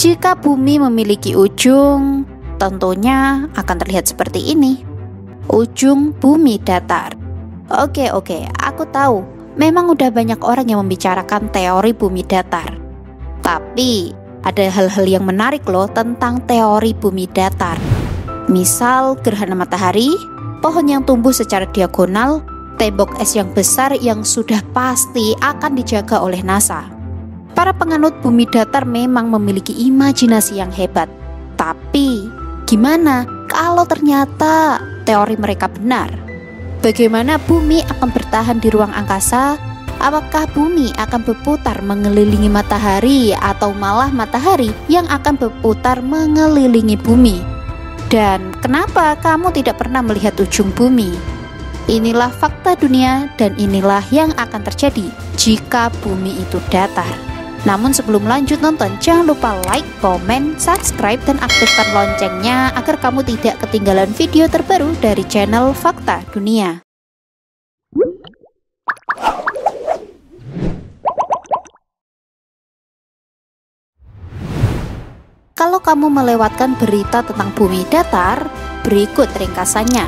Jika bumi memiliki ujung, tentunya akan terlihat seperti ini. Ujung bumi datar. Oke, aku tahu. Memang udah banyak orang yang membicarakan teori bumi datar. Tapi ada hal-hal yang menarik loh tentang teori bumi datar. Misal gerhana matahari, pohon yang tumbuh secara diagonal, tembok es yang besar yang sudah pasti akan dijaga oleh NASA. Para penganut bumi datar memang memiliki imajinasi yang hebat. Tapi gimana kalau ternyata teori mereka benar? Bagaimana bumi akan bertahan di ruang angkasa? Apakah bumi akan berputar mengelilingi matahari atau malah matahari yang akan berputar mengelilingi bumi? Dan kenapa kamu tidak pernah melihat ujung bumi? Inilah fakta dunia dan inilah yang akan terjadi jika bumi itu datar. Namun sebelum lanjut nonton, jangan lupa like, komen, subscribe, dan aktifkan loncengnya agar kamu tidak ketinggalan video terbaru dari channel Fakta Dunia. Kalau kamu melewatkan berita tentang bumi datar, berikut ringkasannya.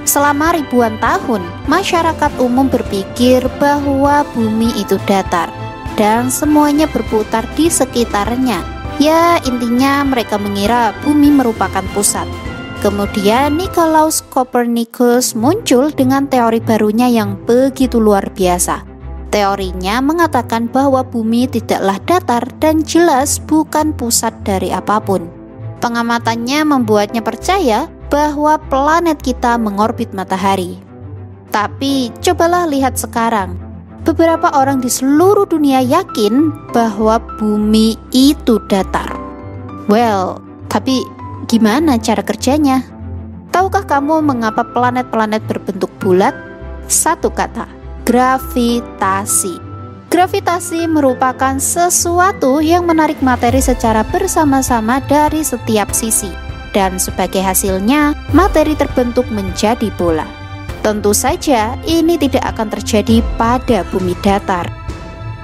Selama ribuan tahun, masyarakat umum berpikir bahwa bumi itu datar dan semuanya berputar di sekitarnya. Ya, intinya mereka mengira bumi merupakan pusat. Kemudian Nicolaus Copernicus muncul dengan teori barunya yang begitu luar biasa. Teorinya mengatakan bahwa bumi tidaklah datar dan jelas bukan pusat dari apapun. Pengamatannya membuatnya percaya bahwa planet kita mengorbit matahari. Tapi cobalah lihat sekarang. Beberapa orang di seluruh dunia yakin bahwa bumi itu datar. Well, tapi gimana cara kerjanya? Tahukah kamu mengapa planet-planet berbentuk bulat? Satu kata, gravitasi. Gravitasi merupakan sesuatu yang menarik materi secara bersama-sama dari setiap sisi. Dan sebagai hasilnya, materi terbentuk menjadi bola. Tentu saja ini tidak akan terjadi pada bumi datar.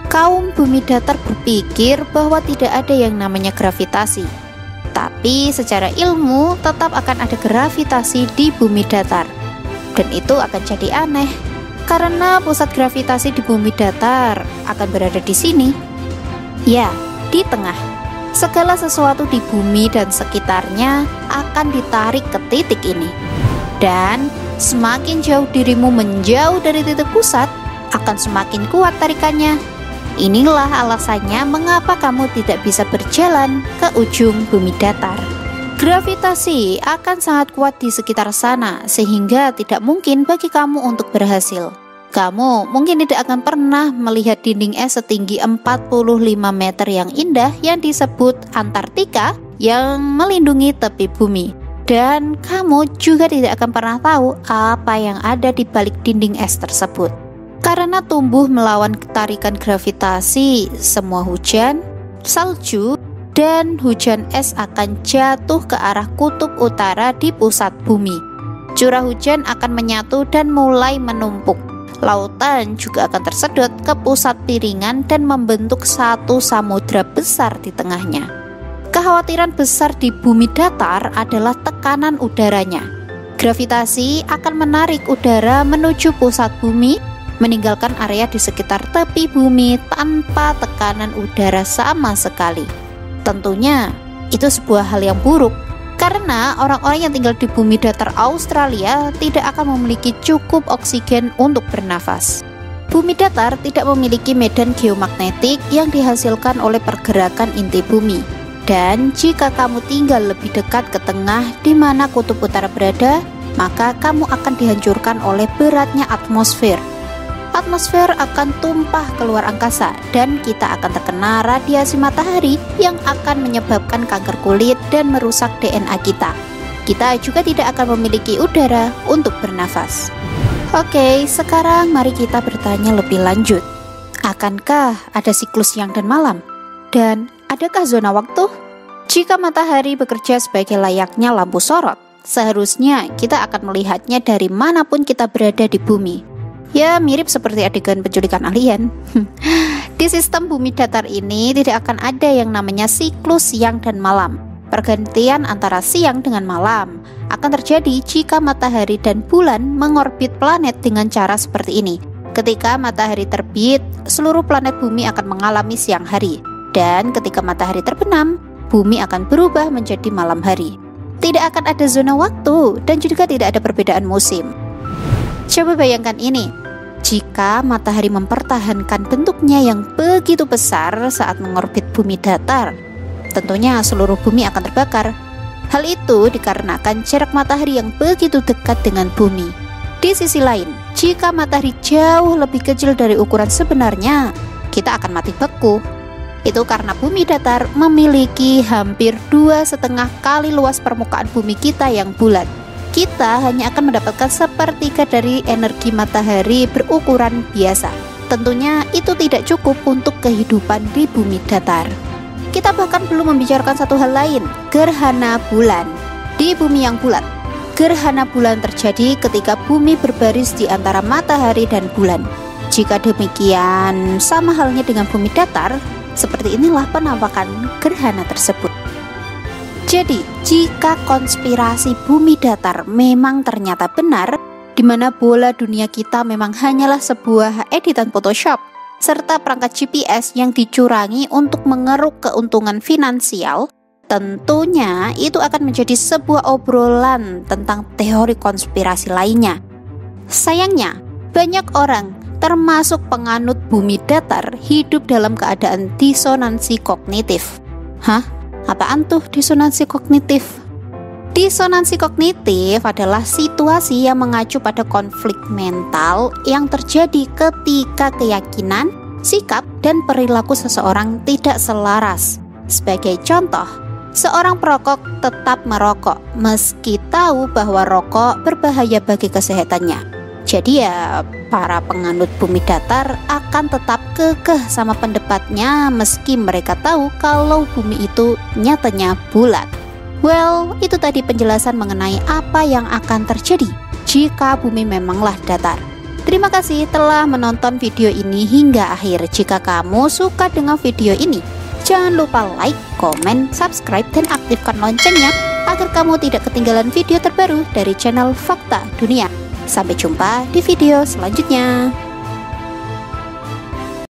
Kaum bumi datar berpikir bahwa tidak ada yang namanya gravitasi. Tapi secara ilmu tetap akan ada gravitasi di bumi datar. Dan itu akan jadi aneh, karena pusat gravitasi di bumi datar akan berada di sini. Ya, di tengah. Segala sesuatu di bumi dan sekitarnya akan ditarik ke titik ini. Dan semakin jauh dirimu menjauh dari titik pusat, akan semakin kuat tarikannya. Inilah alasannya mengapa kamu tidak bisa berjalan ke ujung bumi datar. Gravitasi akan sangat kuat di sekitar sana, sehingga tidak mungkin bagi kamu untuk berhasil. Kamu mungkin tidak akan pernah melihat dinding es setinggi 45 meter yang indah yang disebut Antartika yang melindungi tepi bumi. Dan kamu juga tidak akan pernah tahu apa yang ada di balik dinding es tersebut. Karena tumbuh melawan tarikan gravitasi, semua hujan, salju, dan hujan es akan jatuh ke arah kutub utara di pusat bumi. Curah hujan akan menyatu dan mulai menumpuk. Lautan juga akan tersedot ke pusat piringan dan membentuk satu samudra besar di tengahnya. Kekhawatiran besar di bumi datar adalah tekanan udaranya. Gravitasi akan menarik udara menuju pusat bumi, meninggalkan area di sekitar tepi bumi tanpa tekanan udara sama sekali. Tentunya itu sebuah hal yang buruk, karena orang-orang yang tinggal di bumi datar Australia tidak akan memiliki cukup oksigen untuk bernafas. Bumi datar tidak memiliki medan geomagnetik yang dihasilkan oleh pergerakan inti bumi. Dan jika kamu tinggal lebih dekat ke tengah di mana kutub utara berada, maka kamu akan dihancurkan oleh beratnya atmosfer. Atmosfer akan tumpah keluar angkasa dan kita akan terkena radiasi matahari yang akan menyebabkan kanker kulit dan merusak DNA kita. Kita juga tidak akan memiliki udara untuk bernafas. Oke, sekarang mari kita bertanya lebih lanjut. Akankah ada siklus siang dan malam? Dan adakah zona waktu? Jika matahari bekerja sebagai layaknya lampu sorot, seharusnya kita akan melihatnya dari manapun kita berada di bumi. Ya, mirip seperti adegan penculikan alien. Di sistem bumi datar ini tidak akan ada yang namanya siklus siang dan malam. Pergantian antara siang dengan malam akan terjadi jika matahari dan bulan mengorbit planet dengan cara seperti ini. Ketika matahari terbit, seluruh planet bumi akan mengalami siang hari. Dan ketika matahari terbenam, bumi akan berubah menjadi malam hari. Tidak akan ada zona waktu dan juga tidak ada perbedaan musim. Coba bayangkan ini. Jika matahari mempertahankan bentuknya yang begitu besar saat mengorbit bumi datar, tentunya seluruh bumi akan terbakar. Hal itu dikarenakan jarak matahari yang begitu dekat dengan bumi. Di sisi lain, jika matahari jauh lebih kecil dari ukuran sebenarnya, kita akan mati beku. Itu karena bumi datar memiliki hampir 2,5 kali luas permukaan bumi kita yang bulat. Kita hanya akan mendapatkan sepertiga dari energi matahari berukuran biasa. Tentunya itu tidak cukup untuk kehidupan di bumi datar. Kita bahkan belum membicarakan satu hal lain, gerhana bulan. Di bumi yang bulat, gerhana bulan terjadi ketika bumi berbaris di antara matahari dan bulan. Jika demikian, sama halnya dengan bumi datar, seperti inilah penampakan gerhana tersebut. Jadi, jika konspirasi bumi datar memang ternyata benar, di mana bola dunia kita memang hanyalah sebuah editan Photoshop, serta perangkat GPS yang dicurangi untuk mengeruk keuntungan finansial, tentunya itu akan menjadi sebuah obrolan tentang teori konspirasi lainnya. Sayangnya, banyak orang, termasuk penganut bumi datar, hidup dalam keadaan disonansi kognitif. Hah? Apaan tuh disonansi kognitif? Disonansi kognitif adalah situasi yang mengacu pada konflik mental yang terjadi ketika keyakinan, sikap, dan perilaku seseorang tidak selaras. Sebagai contoh, seorang perokok tetap merokok meski tahu bahwa rokok berbahaya bagi kesehatannya. Jadi ya, para penganut bumi datar akan tetap kekeh sama pendapatnya meski mereka tahu kalau bumi itu nyatanya bulat. Well, itu tadi penjelasan mengenai apa yang akan terjadi jika bumi memanglah datar. Terima kasih telah menonton video ini hingga akhir. Jika kamu suka dengan video ini, jangan lupa like, komen, subscribe, dan aktifkan loncengnya agar kamu tidak ketinggalan video terbaru dari channel Fakta Dunia. Sampai jumpa di video selanjutnya.